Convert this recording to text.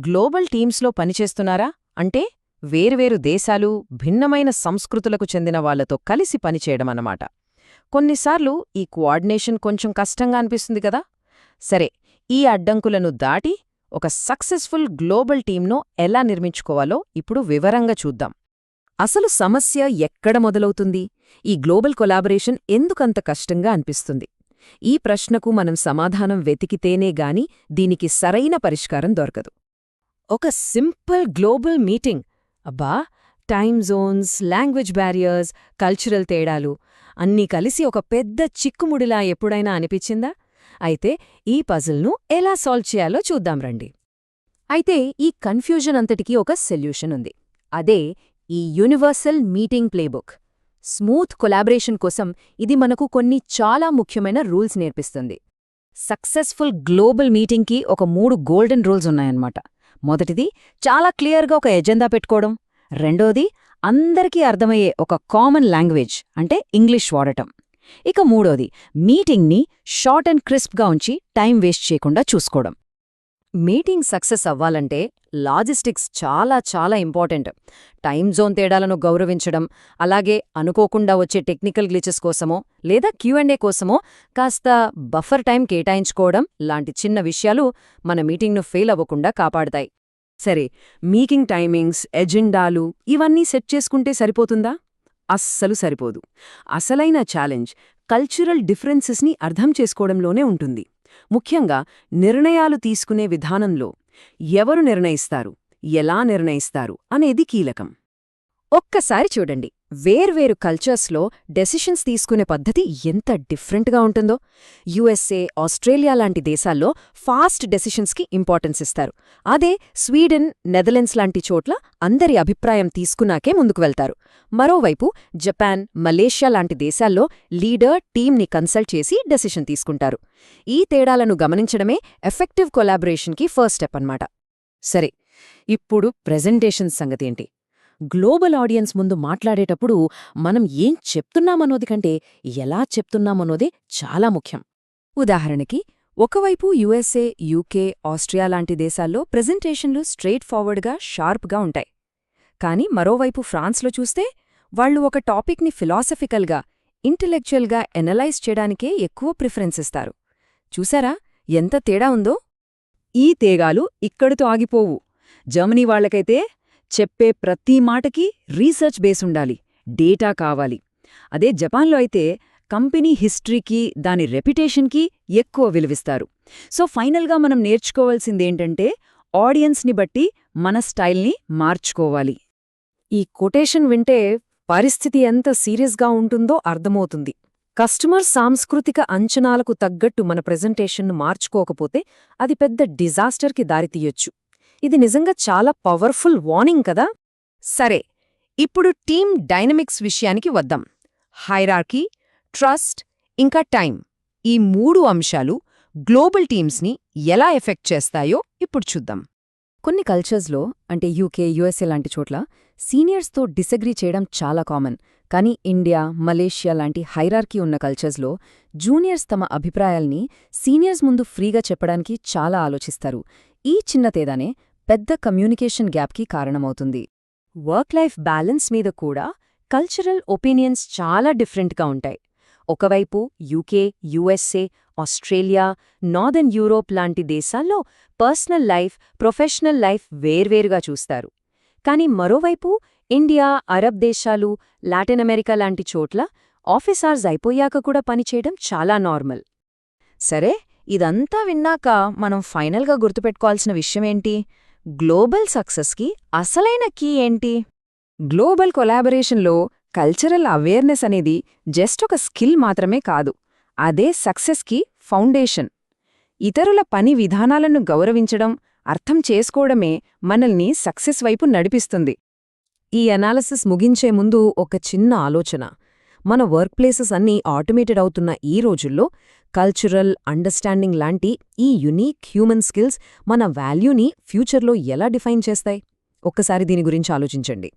Global టీమ్స్లో పనిచేస్తున్నారా అంటే వేర్వేరు దేశాలు భిన్నమైన సంస్కృతులకు చెందిన వాళ్లతో కలిసి పనిచేయడమన్నమాట. కొన్నిసార్లు ఈ కోఆర్డినేషన్ కొంచెం కష్టంగా అనిపిస్తుంది కదా. సరే, ఈ అడ్డంకులను దాటి ఒక సక్సెస్ఫుల్ గ్లోబల్ టీమ్ను ఎలా నిర్మించుకోవాలో ఇప్పుడు వివరంగా చూద్దాం. అసలు సమస్య ఎక్కడ మొదలవుతుంది? ఈ గ్లోబల్ కొలాబరేషన్ ఎందుకంత కష్టంగా అనిపిస్తుంది? ఈ ప్రశ్నకు మనం సమాధానం వెతికితేనే గాని దీనికి సరైన పరిష్కారం దొరకదు. ఒక సింపుల్ గ్లోబల్ మీటింగ్, అబ్బా, time Jones, language barriers, cultural తేడాలు అన్నీ కలిసి ఒక పెద్ద చిక్కుముడిలా ఎప్పుడైనా అనిపించిందా? అయితే ఈ పజిల్ను ఎలా సాల్వ్ చేయాలో చూద్దాం రండి. అయితే ఈ కన్ఫ్యూజన్ అంతటికీ ఒక సొల్యూషన్ ఉంది. అదే ఈ universal meeting playbook. Smooth collaboration కోసం ఇది మనకు కొన్ని చాలా ముఖ్యమైన రూల్స్ నేర్పిస్తుంది. సక్సెస్ఫుల్ గ్లోబల్ మీటింగ్కి ఒక 3 గోల్డెన్ రూల్స్ ఉన్నాయన్నమాట. మొదటిది, చాలా క్లియర్గా ఒక ఎజెండా పెట్టుకోవడం. రెండోది, అందరికీ అర్థమయ్యే ఒక కామన్ లాంగ్వేజ్ అంటే ఇంగ్లీష్ వాడటం. ఇక మూడోది, మీటింగ్ని షార్ట్ అండ్ క్రిస్ప్గా ఉంచి టైం వేస్ట్ చేయకుండా చూసుకోవడం. మీటింగ్ సక్సెస్ అవ్వాలంటే లాజిస్టిక్స్ చాలా చాలా ఇంపార్టెంట్. టైమ్ జోన్ తేడాలను గౌరవించడం, అలాగే అనుకోకుండా వచ్చే టెక్నికల్ గ్లిచెస్ కోసమో లేదా Q&A కోసమో కాస్త బఫర్ టైం కేటాయించుకోవడం లాంటి చిన్న విషయాలు మన మీటింగ్ను ఫెయిల్ అవ్వకుండా కాపాడతాయి. సరే, మీటింగ్ టైమింగ్స్, ఎజెండాలు ఇవన్నీ సెట్ చేసుకుంటే సరిపోతుందా? అస్సలు సరిపోదు. అసలైన ఛాలెంజ్ కల్చరల్ డిఫరెన్సెస్ని అర్థం చేసుకోవడంలోనే ఉంటుంది. ముఖ్యంగా నిర్ణయాలు తీసుకునే విధానంలో ఎవరు నిర్ణయిస్తారు, ఎలా నిర్ణయిస్తారు అనేది కీలకం. ఒక్కసారి చూడండి, వేర్వేరు కల్చర్స్లో డెసిషన్స్ తీసుకునే పద్ధతి ఎంత డిఫరెంట్గా ఉంటుందో. USA, ఆస్ట్రేలియా లాంటి దేశాల్లో ఫాస్ట్ డెసిషన్స్కి ఇంపార్టెన్స్ ఇస్తారు. అదే స్వీడన్, నెదర్లాండ్స్ లాంటి చోట్ల అందరి అభిప్రాయం తీసుకున్నాకే ముందుకు వెళ్తారు. మరోవైపు జపాన్, మలేషియా లాంటి దేశాల్లో లీడర్ టీంని కన్సల్ట్ చేసి డెసిషన్ తీసుకుంటారు. ఈ తేడాలను గమనించడమే ఎఫెక్టివ్ కొలాబరేషన్కి ఫస్ట్ స్టెప్ అన్నమాట. సరే, ఇప్పుడు ప్రెజెంటేషన్ సంగతేంటి? గ్లోబల్ ఆడియన్స్ ముందు మాట్లాడేటప్పుడు మనం ఏం చెప్తున్నామన్నోది కంటే ఎలా చెప్తున్నామన్నోదే చాలా ముఖ్యం. ఉదాహరణకి, ఒకవైపు USA, UK, ఆస్ట్రియా లాంటి దేశాల్లో ప్రెజెంటేషన్లు స్ట్రెయిట్ ఫార్వర్డ్గా, షార్ప్గా ఉంటాయి. కానీ మరోవైపు ఫ్రాన్స్లో చూస్తే వాళ్లు ఒక టాపిక్ని ఫిలాసఫికల్గా, ఇంటెలెక్చువల్గా ఎనలైజ్ చేయడానికే ఎక్కువ ప్రిఫరెన్స్ ఇస్తారు. చూసారా ఎంత తేడా ఉందో? ఈ తేగాలు ఇక్కడితో ఆగిపోవు. జర్మనీ వాళ్లకైతే చెప్పే ప్రతి మాటకి రీసెర్చ్ బేసుండాలి, డేటా కావాలి. అదే జపాన్లో అయితే కంపెనీ హిస్టరీకి, దాని రెప్యుటేషన్కి ఎక్కువ విలువిస్తారు. సో ఫైనల్గా మనం నేర్చుకోవాల్సిందేంటంటే ఆడియన్స్ని బట్టి మన స్టైల్ని మార్చుకోవాలి. ఈ కొటేషన్ వింటే పరిస్థితి ఎంత సీరియస్గా ఉంటుందో అర్థమవుతుంది. కస్టమర్ సాంస్కృతిక అంచనాలకు తగ్గట్టు మన ప్రెజెంటేషన్ను మార్చుకోకపోతే అది పెద్ద డిజాస్టర్కి దారితీయొచ్చు. ఇది నిజంగా చాలా పవర్ఫుల్ వార్నింగ్ కదా. సరే, ఇప్పుడు టీమ్ డైనమిక్స్ విషయానికి వద్దాం. హైరార్కీ, ట్రస్ట్, ఇంకా టైం, ఈ 3 అంశాలు గ్లోబల్ టీమ్స్ని ఎలా ఎఫెక్ట్ చేస్తాయో ఇప్పుడు చూద్దాం. కొన్ని కల్చర్స్లో అంటే UK, USA లాంటి చోట్ల సీనియర్స్తో డిసగ్రీ చేయడం చాలా కామన్. కానీ ఇండియా, మలేషియా లాంటి హైరార్కీ ఉన్న కల్చర్స్లో జూనియర్స్ తమ అభిప్రాయాల్ని సీనియర్స్ ముందు ఫ్రీగా చెప్పడానికి చాలా ఆలోచిస్తారు. ఈ చిన్న తేడానే పెద్ద కమ్యూనికేషన్ గ్యాప్కి కారణమవుతుంది. వర్క్ లైఫ్ బ్యాలెన్స్ మీద కూడా కల్చరల్ ఒపీనియన్స్ చాలా డిఫరెంట్గా ఉంటాయి. ఒకవైపు UK, USA, Australia, northern Europe లాంటి దేశాల్లో పర్సనల్ లైఫ్, ప్రొఫెషనల్ లైఫ్ వేర్వేరుగా చూస్తారు. కానీ మరోవైపు ఇండియా, అరబ్ దేశాలు, లాటిన్ అమెరికా లాంటి చోట్ల ఆఫీస్ అవర్స్ అయిపోయాక కూడా పనిచేయడం చాలా నార్మల్. సరే, ఇదంతా విన్నాక మనం ఫైనల్గా గుర్తుపెట్టుకోవాల్సిన విషయమేంటి? గ్లోబల్ సక్సెస్కి అసలైన కీ ఏంటి? గ్లోబల్ కొలాబరేషన్లో కల్చరల్ అవేర్నెస్ అనేది జస్ట్ ఒక స్కిల్ మాత్రమే కాదు, అదే సక్సెస్కి ఫౌండేషన్. ఇతరుల పని విధానాలను గౌరవించడం, అర్థం చేసుకోవడమే మనల్ని సక్సెస్ వైపు నడిపిస్తుంది. ఈ అనాలిసిస్ ముగించే ముందు ఒక చిన్న ఆలోచన. మన వర్క్ ప్లేసెస్ అన్నీ ఆటోమేటెడ్ అవుతున్న ఈ రోజుల్లో కల్చరల్ అండర్స్టాండింగ్ లాంటి ఈ యునీక్ హ్యూమన్ స్కిల్స్ మన వాల్యూని ఫ్యూచర్లో ఎలా డిఫైన్ చేస్తాయి? ఒక్కసారి దీని గురించి ఆలోచించండి.